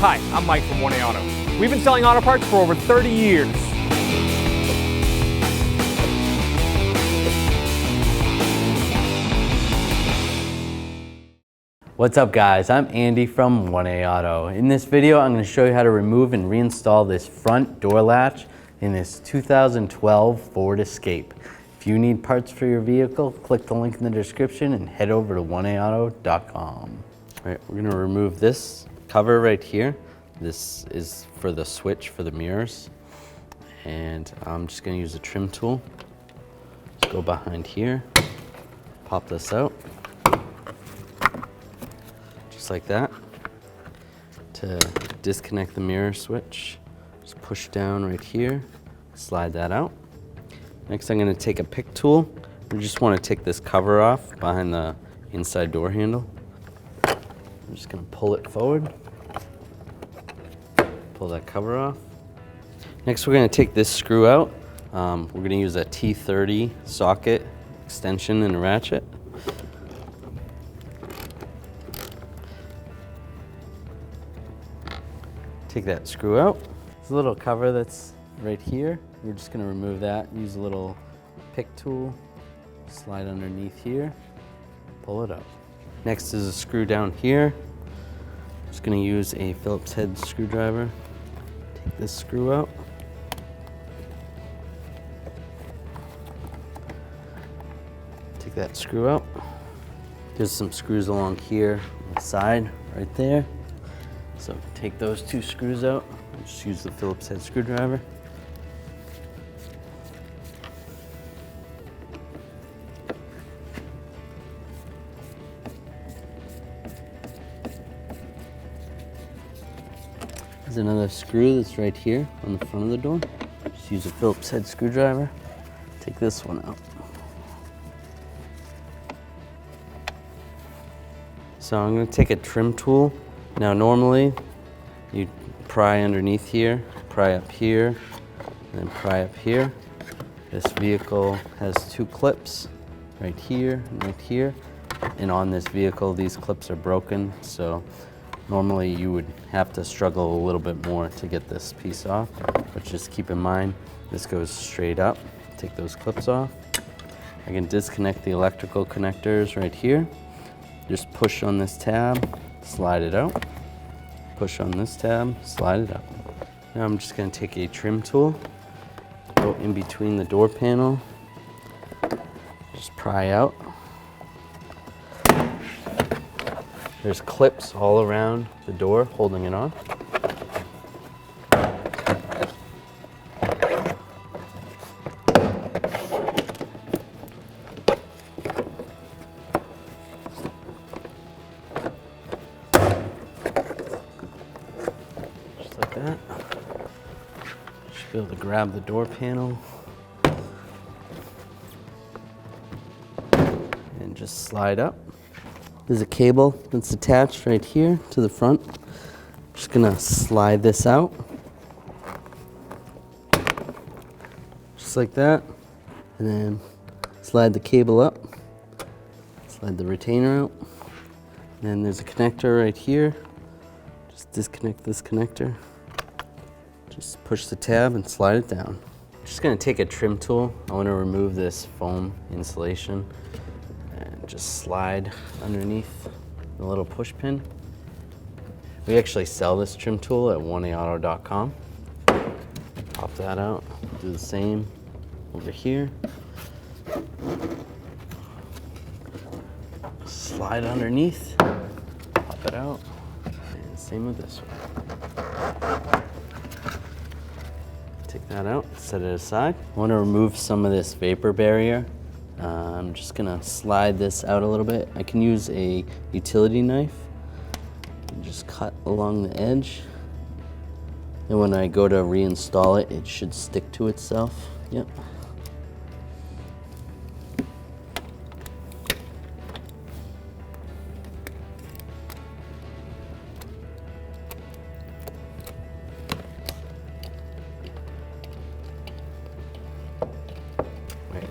Hi, I'm Mike from 1A Auto. We've been selling auto parts for over 30 years. What's up guys, I'm Andy from 1A Auto. In this video, I'm going to show you how to remove and reinstall this front door latch in this 2012 Ford Escape. If you need parts for your vehicle, click the link in the description and head over to 1aauto.com. All right, we're going to remove this cover right here. This is for the switch for the mirrors. And I'm just going to use a trim tool. Just go behind here, pop this out. Just like that. To disconnect the mirror switch, just push down right here, slide that out. Next I'm going to take a pick tool. We just want to take this cover off behind the inside door handle. I'm just going to pull it forward, pull that cover off. Next we're going to take this screw out. We're going to use a T30 socket extension and a ratchet. Take that screw out. There's a little cover that's right here. We're just going to remove that. Use a little pick tool, slide underneath here, pull it up. Next is a screw down here. Just going to use a Phillips head screwdriver. Take this screw out. Take that screw out. There's some screws along here on the side, right there. So take those two screws out. Just use the Phillips head screwdriver. There's another screw that's right here on the front of the door. Just use a Phillips head screwdriver. Take this one out. So I'm going to take a trim tool. Now normally you pry underneath here, pry up here, and then pry up here. This vehicle has two clips, right here and right here. And on this vehicle these clips are broken, so normally you would have to struggle a little bit more to get this piece off. But just keep in mind, this goes straight up. Take those clips off. I can disconnect the electrical connectors right here. Just push on this tab, slide it out. Push on this tab, slide it out. Now I'm just going to take a trim tool, go in between the door panel, just pry out. There's clips all around the door holding it on. That. Should be able to grab the door panel and just slide up. There's a cable that's attached right here to the front. Just gonna slide this out. Just like that. And then slide the cable up. Slide the retainer out. And then there's a connector right here. Just disconnect this connector. Just push the tab and slide it down. I'm just gonna take a trim tool. I wanna remove this foam insulation and just slide underneath the little push pin. We actually sell this trim tool at 1aauto.com. Pop that out, do the same over here. Slide underneath, pop it out, and same with this one. Take that out, set it aside. I want to remove some of this vapor barrier. I'm just gonna slide this out a little bit. I can use a utility knife and just cut along the edge. And when I go to reinstall it, it should stick to itself. Yep.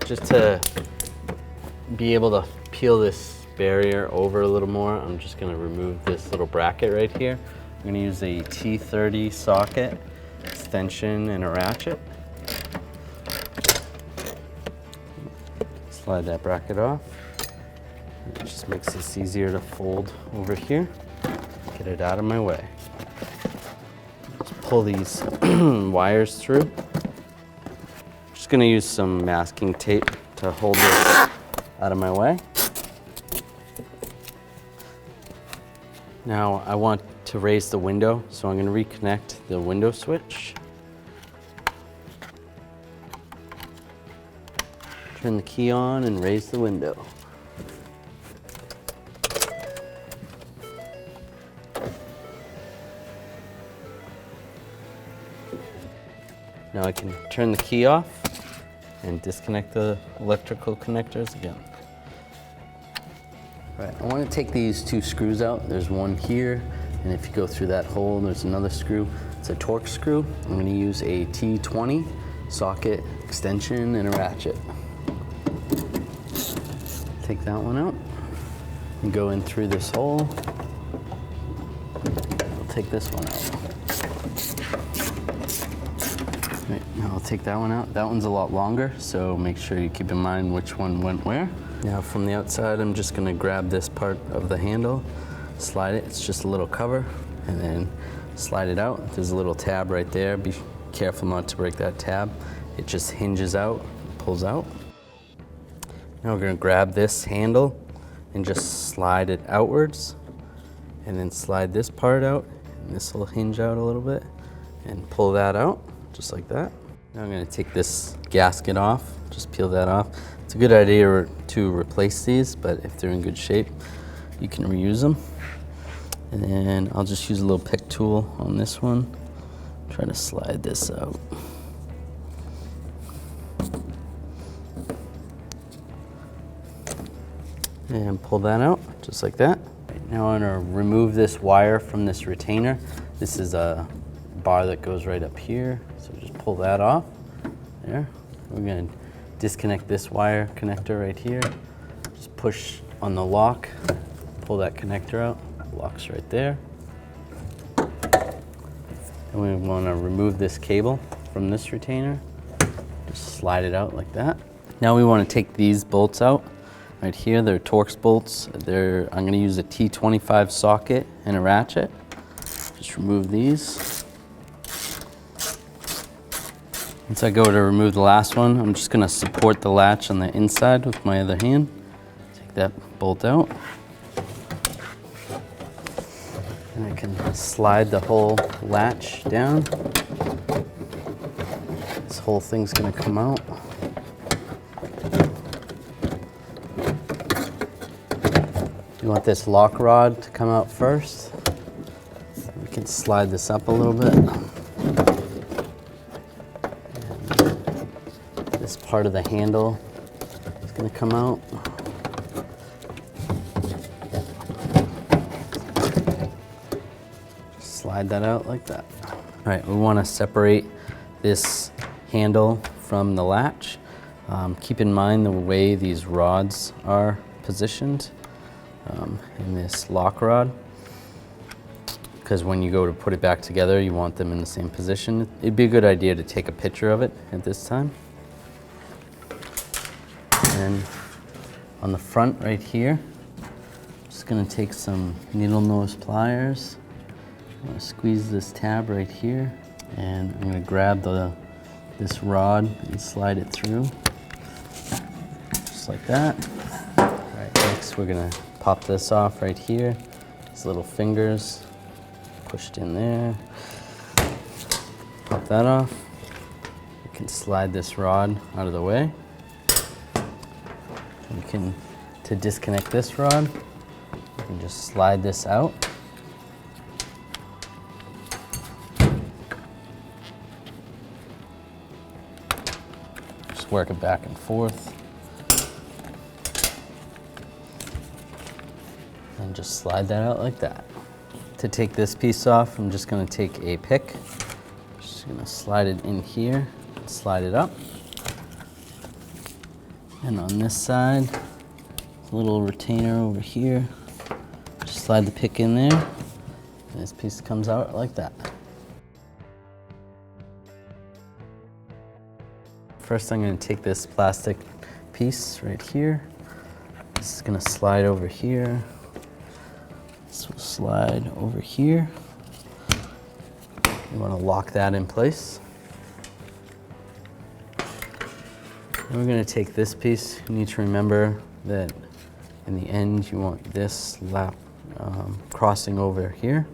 Just to be able to peel this barrier over a little more, I'm just going to remove this little bracket right here. I'm going to use a T30 socket, extension, and a ratchet. Slide that bracket off. It just makes this easier to fold over here. Get it out of my way. Just pull these wires through. Just going to use some masking tape to hold this out of my way. Now I want to raise the window, so I'm going to reconnect the window switch. Turn the key on and raise the window. Now I can turn the key off and disconnect the electrical connectors again. Right, I want to take these two screws out. There's one here, and if you go through that hole, there's another screw. It's a Torx screw. I'm going to use a T20 socket, extension, and a ratchet. Take that one out and go in through this hole. I'll take this one out. Right, now I'll take that one out. That one's a lot longer, so make sure you keep in mind which one went where. Now from the outside, I'm just gonna grab this part of the handle, slide it, it's just a little cover, and then slide it out. There's a little tab right there. Be careful not to break that tab. It just hinges out, pulls out. Now we're gonna grab this handle and just slide it outwards, and then slide this part out, and this will hinge out a little bit, and pull that out, just like that. Now I'm gonna take this gasket off, just peel that off. It's a good idea to replace these, but if they're in good shape, you can reuse them. And then I'll just use a little pick tool on this one. Try to slide this out. And pull that out, just like that. Now I'm gonna remove this wire from this retainer. This is a bar that goes right up here, so just pull that off. There. We're gonna disconnect this wire connector right here. Just push on the lock, pull that connector out. Lock's right there. And we want to remove this cable from this retainer. Just slide it out like that. Now we want to take these bolts out. Right here, they're Torx bolts. I'm going to use a T25 socket and a ratchet. Just remove these. Once I go to remove the last one, I'm just going to support the latch on the inside with my other hand. Take that bolt out. And I can slide the whole latch down. This whole thing's going to come out. You want this lock rod to come out first. We can slide this up a little bit. This part of the handle is going to come out. Just slide that out like that. All right, we want to separate this handle from the latch. Keep in mind the way these rods are positioned in this lock rod, because when you go to put it back together, you want them in the same position. It'd be a good idea to take a picture of it at this time. And on the front right here, I'm just going to take some needle nose pliers. I'm going to squeeze this tab right here, and I'm going to grab this rod and slide it through, just like that. All right, next we're going to pop this off right here. These little fingers pushed in there. Pop that off. You can slide this rod out of the way. To disconnect this rod, you can just slide this out. Just work it back and forth. And just slide that out like that. To take this piece off, I'm just going to take a pick. Just going to slide it in here and slide it up. And on this side, a little retainer over here. Just slide the pick in there And this piece comes out like that. First, I'm going to take this plastic piece right here. This is going to slide over here. This will slide over here. You want to lock that in place. Then we're going to take this piece. You need to remember that in the end, you want this lap crossing over here.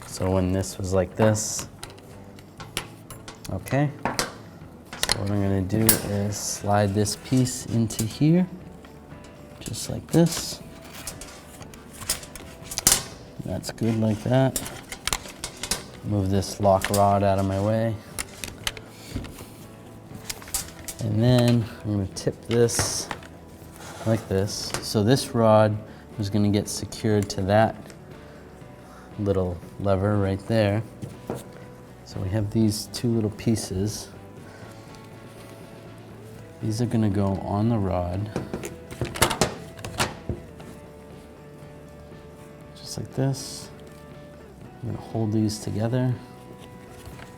So when this was like this, okay. So what I'm going to do is slide this piece into here, just like this. That's good like that. Move this lock rod out of my way. And then I'm going to tip this like this. So this rod is going to get secured to that little lever right there. So we have these two little pieces. These are going to go on the rod. Just like this. I'm going to hold these together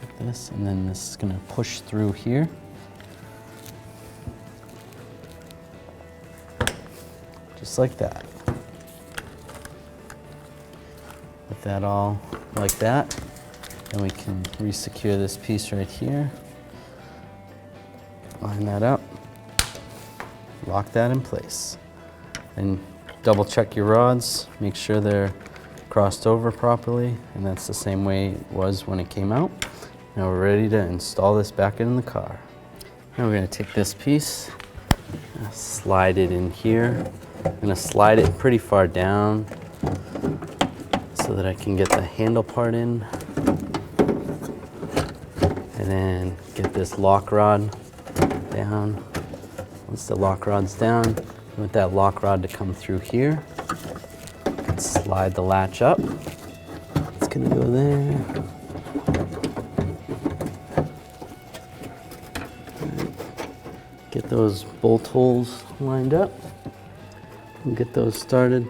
like this, and then this is going to push through here. Just like that. Put that all like that. And we can re-secure this piece right here. Line that up. Lock that in place. And double check your rods. Make sure they're crossed over properly. And that's the same way it was when it came out. Now we're ready to install this back in the car. Now we're going to take this piece, slide it in here. I'm going to slide it pretty far down so that I can get the handle part in. And then get this lock rod down. Once the lock rod's down, I want that lock rod to come through here. Slide the latch up. It's gonna go there. Get those bolt holes lined up and get those started.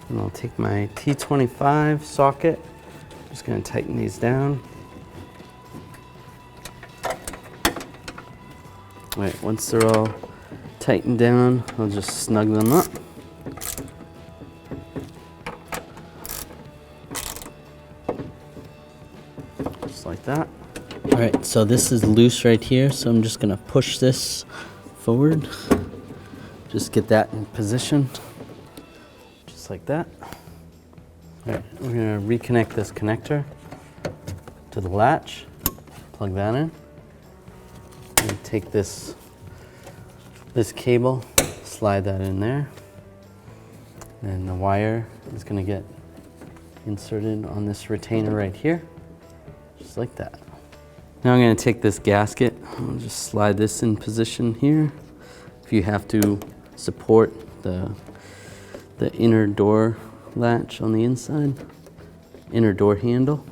And I'll take my T25 socket. Just going to tighten these down. All right, once they're all tightened down, I'll just snug them up. Just like that. All right, so this is loose right here, so I'm just going to push this forward. Just get that in position. Just like that. All right, we're going to reconnect this connector to the latch, plug that in, and take this cable, slide that in there, and the wire is going to get inserted on this retainer right here, just like that. Now I'm going to take this gasket, I'll just slide this in position here. If you have to support the inner door latch on the inside, inner door handle.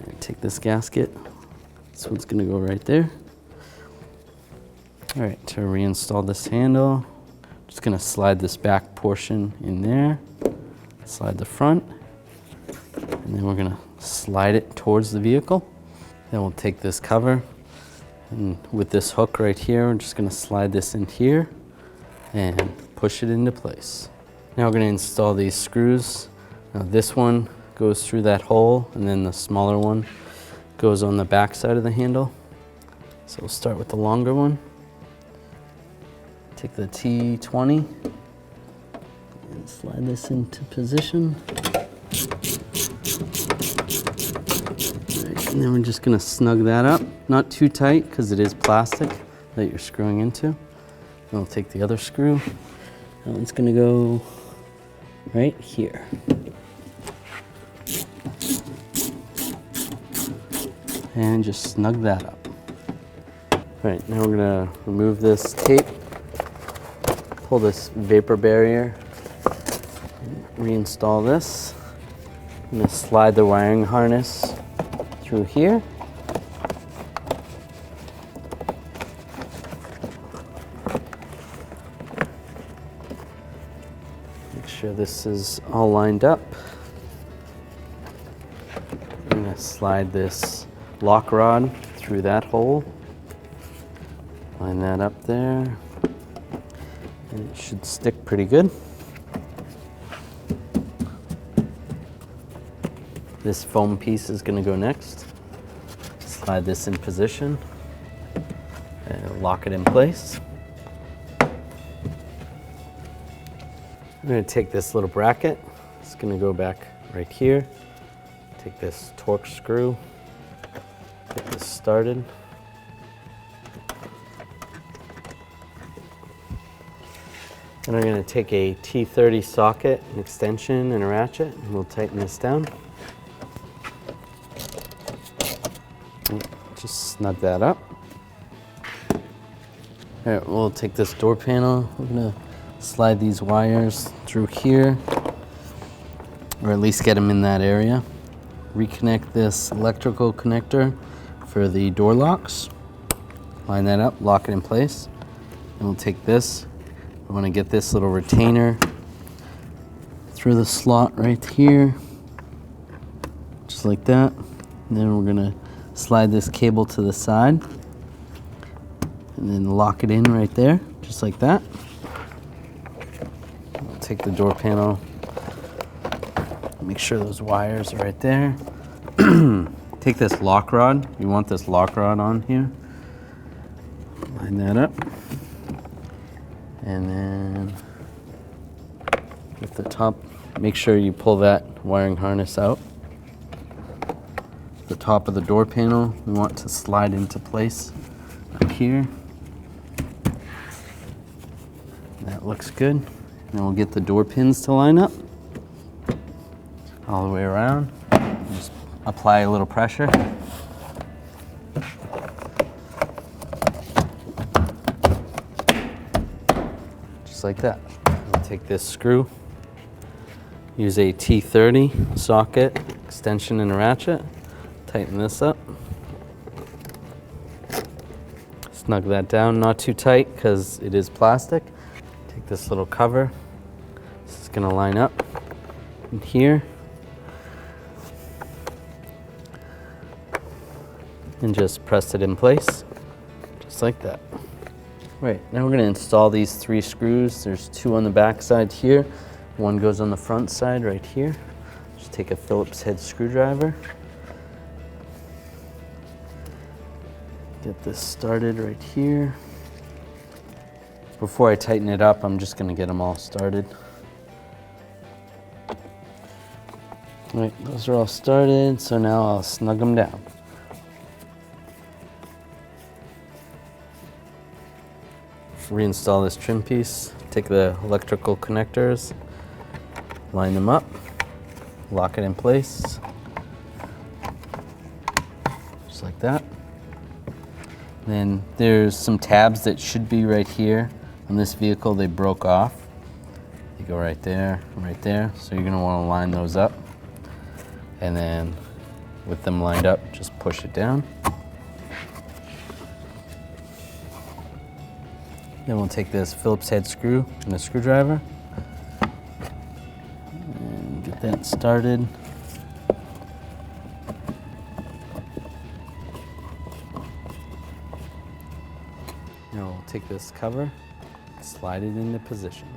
And take this gasket. This one's going to go right there. All right, to reinstall this handle, just going to slide this back portion in there, slide the front, and then we're going to slide it towards the vehicle. Then we'll take this cover, and with this hook right here, we're just going to slide this in here and push it into place. Now we're going to install these screws. Now this one goes through that hole, and then the smaller one goes on the back side of the handle. So we'll start with the longer one. Take the T20 and slide this into position. Right, and then we're just going to snug that up. Not too tight because it is plastic that you're screwing into. Then we'll take the other screw. That one's going to go right here. And just snug that up. All right, now we're going to remove this tape, pull this vapor barrier, and reinstall this. I'm going to slide the wiring harness through here. sure this is all lined up. I'm going to slide this lock rod through that hole. Line that up there. And it should stick pretty good. This foam piece is going to go next. Slide this in position and lock it in place. I'm going to take this little bracket. It's going to go back right here. Take this Torx screw, get this started. And I'm going to take a T30 socket, an extension, and a ratchet, and we'll tighten this down. Just snug that up. All right, we'll take this door panel. We're going to slide these wires through here, or at least get them in that area. Reconnect this electrical connector for the door locks. Line that up, lock it in place. And we'll take this. We want to get this little retainer through the slot right here, just like that. And then we're going to slide this cable to the side and then lock it in right there, just like that. We'll take the door panel, make sure those wires are right there. Take this lock rod. You want this lock rod on here. Line that up. And then with the top, make sure you pull that wiring harness out. The top of the door panel, we want to slide into place up here. That looks good. Then we'll get the door pins to line up all the way around. Just apply a little pressure. Just like that. We'll take this screw, use a T30 socket, extension, and a ratchet. Tighten this up. Snug that down, not too tight because it is plastic. Take this little cover. This is going to line up in here. And just press it in place, just like that. Right, now we're going to install these 3 screws. There's 2 on the back side here. 1 goes on the front side right here. Just take a Phillips head screwdriver. Get this started right here. Before I tighten it up, I'm just going to get them all started. Right, those are all started, so now I'll snug them down. Reinstall this trim piece, take the electrical connectors, line them up, lock it in place, just like that. Then there's some tabs that should be right here. On this vehicle, they broke off. They go right there, so you're gonna wanna line those up. And then with them lined up, just push it down. Then we'll take this Phillips head screw and a screwdriver and get that started. Now we'll take this cover, slide it into position.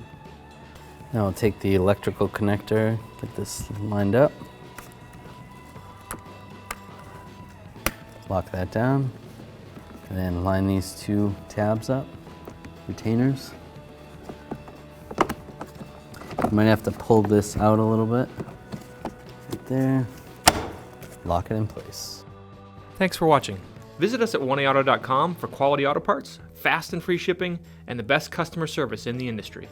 Now we'll take the electrical connector, get this lined up, lock that down, and then line these 2 tabs up. Retainers. You might have to pull this out a little bit. Right there. Lock it in place. Thanks for watching. Visit us at oneauto.com for quality auto parts, fast and free shipping, and the best customer service in the industry.